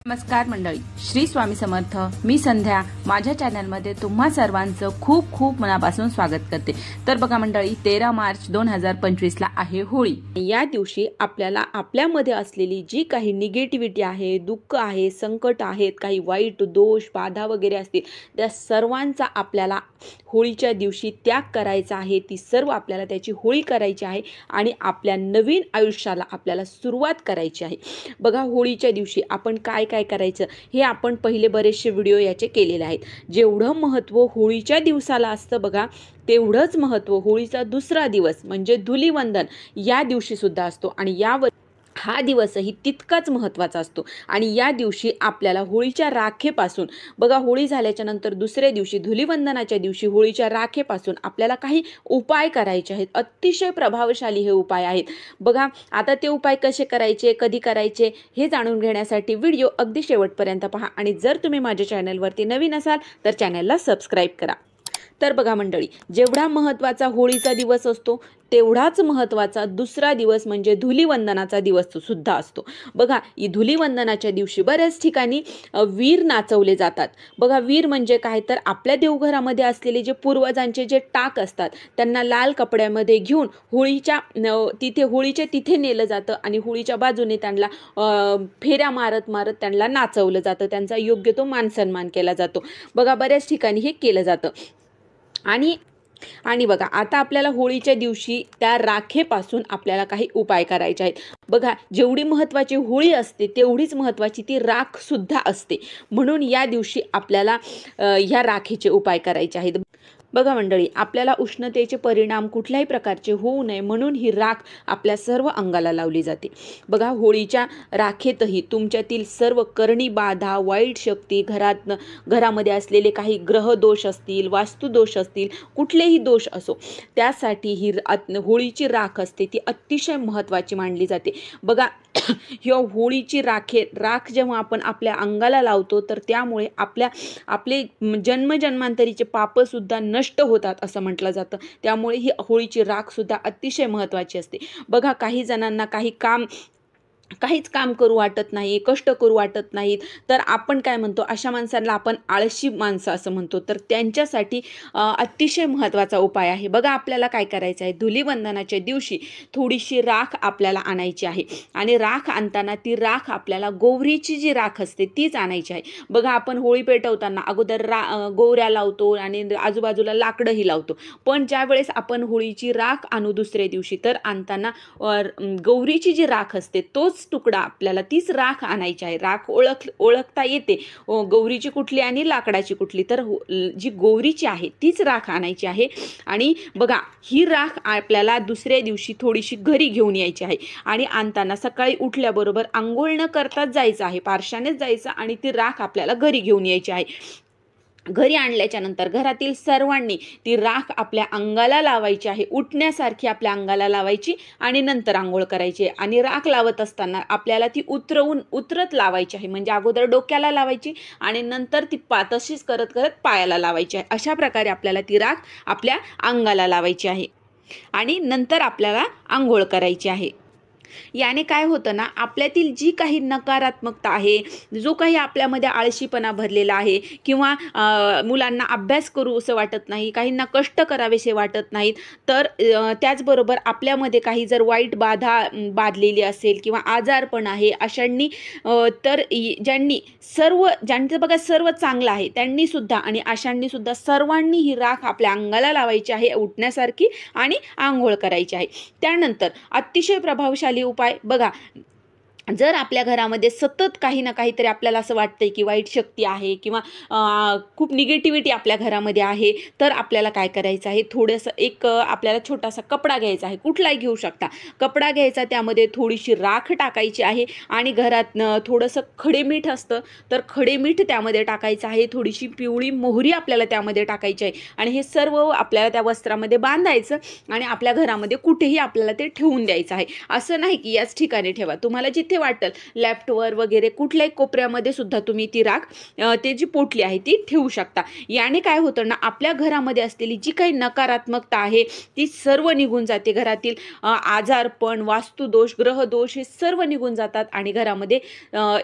नमस्कार मंडळी, श्री स्वामी समर्थ. मी संध्या माझ्या चॅनलमध्ये तुम्हा सर्वांचं खूप खूप मनापासून स्वागत करते. तर बघा मंडळी, 13 मार्च 2025 ला आहे होळी. या दिवशी आपल्याला आपल्यामध्ये असलेली जी काही निगेटिव्हिटी आहे, दुःख आहे, संकट आहेत, काही वाईट दोष बाधा वगैरे असतील, त्या सर्वांचा आपल्याला होळीच्या दिवशी त्याग करायचा आहे. ती सर्व आपल्याला त्याची होळी करायची आहे आणि आपल्या नवीन आयुष्याला आपल्याला सुरुवात करायची आहे. बघा, होळीच्या दिवशी आपण काय काय करायचं हे आपण पहिले बरेचसे व्हिडिओ याचे केलेले आहेत. जेवढं महत्त्व होळीच्या दिवसाला असतं बघा, तेवढंच महत्त्व होळीचा दुसरा दिवस म्हणजे धुलीवंदन या दिवशी सुद्धा असतो आणि हा दिवसही तितकाच महत्त्वाचा असतो. आणि या दिवशी आपल्याला होळीच्या राखेपासून, बघा, होळी झाल्याच्या नंतर दुसऱ्या दिवशी धुलीवंदनाच्या दिवशी होळीच्या राखेपासून आपल्याला काही उपाय करायचे आहेत. अतिशय प्रभावशाली हे उपाय आहेत. बघा, आता ते उपाय कसे करायचे, कधी करायचे हे जाणून घेण्यासाठी व्हिडिओ अगदी शेवटपर्यंत पहा. आणि जर तुम्ही माझ्या चॅनलवरती नवीन असाल तर चॅनलला सबस्क्राईब करा. तर बघा मंडळी, जेवढा महत्त्वाचा होळीचा दिवस असतो तेवढाच महत्त्वाचा दुसरा दिवस म्हणजे धुलीवंदनाचा दिवस सुद्धा असतो. बघा, धुलीवंदनाच्या दिवशी बऱ्याच ठिकाणी वीर नाचवले जातात. बघा, वीर म्हणजे काय, तर आपल्या देवघरामध्ये असलेले जे पूर्वजांचे जे टाक असतात त्यांना लाल कपड्यामध्ये घेऊन होळीच्या तिथे नेलं जातं आणि होळीच्या बाजूने त्यांना फेऱ्या मारत मारत त्यांना नाचवलं जातं. त्यांचा योग्य तो मानसन्मान केला जातो. बघा, बऱ्याच ठिकाणी हे केलं जातं. आणि बघा, आता आपल्याला होळीच्या दिवशी त्या राखेपासून आपल्याला काही उपाय करायचे आहेत. बघा, जेवढी महत्त्वाची होळी असते तेवढीच महत्त्वाची ती राख सुद्धा असते. म्हणून या दिवशी आपल्याला ह्या राखेचे उपाय करायचे आहेत. बघा मंडळी, आपल्याला उष्णतेचे परिणाम कुठल्याही प्रकारचे होऊ नये म्हणून ही राख आपल्या सर्व अंगाला लावली जाते. बघा, होळीच्या राखेतही तुमच्यातील सर्व करणी बाधा, वाईट शक्ती, घरामध्ये असलेले काही ग्रह दोष असतील, वास्तुदोष असतील, कुठलेही दोष असो, त्यासाठी ही होळीची राख असते ती अतिशय महत्त्वाची मानली जाते. बघा, ह्या होळीची राख जेव्हा आपण आपल्या अंगाला लावतो तर त्यामुळे आपले जन्मजन्मांतरीचे पापसुद्धा नष्ट होतात असं म्हटलं जातं. त्यामुळे ही होळीची राख सुद्धा अतिशय महत्त्वाची असते. बघा, काही जणांना काहीच काम करू वाटत नाही, कष्ट करू वाटत नाहीत, तर आपण काय म्हणतो, अशा माणसांना आपण आळशी माणसं असं म्हणतो. तर त्यांच्यासाठी अतिशय महत्त्वाचा उपाय आहे. बघा, आपल्याला काय करायचं आहे, धुलीवंदनाच्या दिवशी थोडीशी राख आपल्याला आणायची आहे आणि राख आणताना ती राख आपल्याला गोवरीची जी राख असते तीच आणायची आहे. बघा, आपण होळी पेटवताना अगोदर गोवऱ्या लावतो आणि आजूबाजूला लाकडंही लावतो, पण ज्या वेळेस आपण होळीची राख आणू दुसऱ्या दिवशी तर आणताना गौरीची जी राख असते तोच तुकडा आपल्याला, तीच राख आणायची आहे. राख ओळखता येते गौरीची कुठली आणि लाकडाची कुठली, तर जी गौरीची आहे तीच राख आणायची आहे. आणि बघा, ही राख आपल्याला दुसऱ्या दिवशी थोडीशी घरी घेऊन यायची आहे आणि आणताना सकाळी उठल्याबरोबर आंघोळ न करताच जायचं आहे, पारशानेच जायचं आणि ती राख आपल्याला घरी घेऊन यायची आहे. घरी आणल्याच्या नंतर घरातील सर्वांनी ती राख आपल्या अंगाला लावायची आहे, उठण्यासारखी आपल्या अंगाला लावायची आणि नंतर आंघोळ करायची. आणि राख लावत असताना आपल्याला ती उतरत लावायची आहे, म्हणजे अगोदर डोक्याला लावायची आणि नंतर ती तशीच करत करत पायाला लावायची आहे. अशा प्रकारे आपल्याला ती राख आपल्या अंगाला लावायची आहे आणि नंतर आपल्याला आंघोळ करायची आहे. याने काय होतं ना, आपल्यातील जी काही नकारात्मकता आहे, जो काही आपल्यामध्ये आळशीपणा भरलेला आहे किंवा मुलांना अभ्यास करू असं वाटत नाही, काहींना कष्ट करावेसे वाटत नाहीत, तर त्याचबरोबर आपल्यामध्ये काही जर वाईट बाधा बाधलेली असेल किंवा आजारपण आहे अशांनी, तर ज्यांचं बघा सर्व चांगलं आहे त्यांनी सुद्धा आणि अशांनी सुद्धा सर्वांनी ही राख आपल्या अंगाला लावायची आहे उठण्यासारखी आणि आंघोळ करायची आहे. त्यानंतर अतिशय प्रभावशाली उपाय, बघा, जर आपल्या घरामध्ये सतत काही ना काहीतरी आपल्याला असं वाटतंय की वाईट शक्ती आहे किंवा खूप निगेटिव्हिटी आपल्या घरामध्ये आहे, तर आपल्याला काय करायचं आहे, थोडंसं आपल्याला छोटासा कपडा घ्यायचा आहे, कुठलाही घेऊ शकता. कपडा घ्यायचा, त्यामध्ये थोडीशी राख टाकायची आहे आणि घरात थोडंसं खडेमीठ असतं तर खडेमीठ त्यामध्ये टाकायचं आहे, थोडीशी पिवळी मोहरी आपल्याला त्यामध्ये टाकायची आहे आणि हे सर्व आपल्याला त्या वस्त्रामध्ये बांधायचं आणि आपल्या घरामध्ये कुठेही आपल्याला ते ठेवून द्यायचं आहे. असं नाही की याच ठिकाणी ठेवा, तुम्हाला जिथे जिथे वाटेल लेफ्टवर वगैरे कुठल्याही कोपऱ्यामध्ये सुद्धा तुम्ही ती राख ते जी पोटली आहे ती ठेवू शकता. याने काय होतं ना, आपल्या घरामध्ये असलेली जी काही नकारात्मकता आहे ती सर्व निघून जाते. घरातील आजारपण, वास्तुदोष, ग्रहदोष हे सर्व निघून जातात आणि घरामध्ये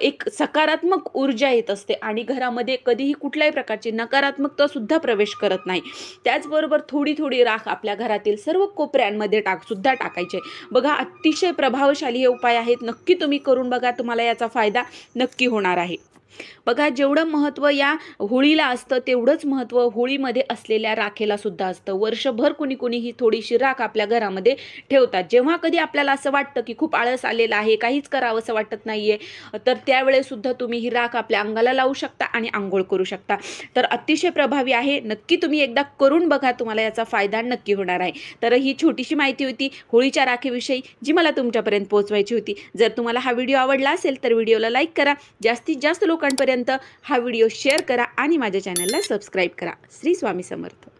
एक सकारात्मक ऊर्जा येत असते आणि घरामध्ये कधीही कुठल्याही प्रकारची नकारात्मकता सुद्धा प्रवेश करत नाही. त्याचबरोबर थोडी थोडी राख आपल्या घरातील सर्व कोपऱ्यांमध्ये सुद्धा टाकायचे. बघा, अतिशय प्रभावशाली हे उपाय आहेत. नक्की तुम्ही करून बघा, तुम्हाला याचा फायदा नक्की होणार आहे. बघा, जेवढं महत्त्व या होळीला असतं तेवढंच महत्त्व होळीमध्ये असलेल्या राखेला सुद्धा असतं. वर्षभर कुणी ही थोडीशी राख आपल्या घरामध्ये ठेवतात. जेव्हा कधी आपल्याला असं वाटतं की खूप आळस आलेला आहे, काहीच करावंसं वाटत नाहीये, तर त्यावेळेस सुद्धा तुम्ही ही राख आपल्या अंगाला लावू शकता आणि अंघोळ करू शकता. तर अतिशय प्रभावी आहे. नक्की तुम्ही एकदा करून बघा, तुम्हाला याचा फायदा नक्की होणार आहे. तर ही छोटीशी माहिती होती होळीच्या राखेविषयी, जी मला तुमच्यापर्यंत पोहोचवायची होती. जर तुम्हाला हा व्हिडिओ आवडला असेल तर व्हिडिओला लाईक करा, जास्तीत जास्त लोकांपर्यंत हा व्हिडिओ शेअर करा आणि माझ्या चॅनलला सबस्क्राईब करा. श्री स्वामी समर्थ.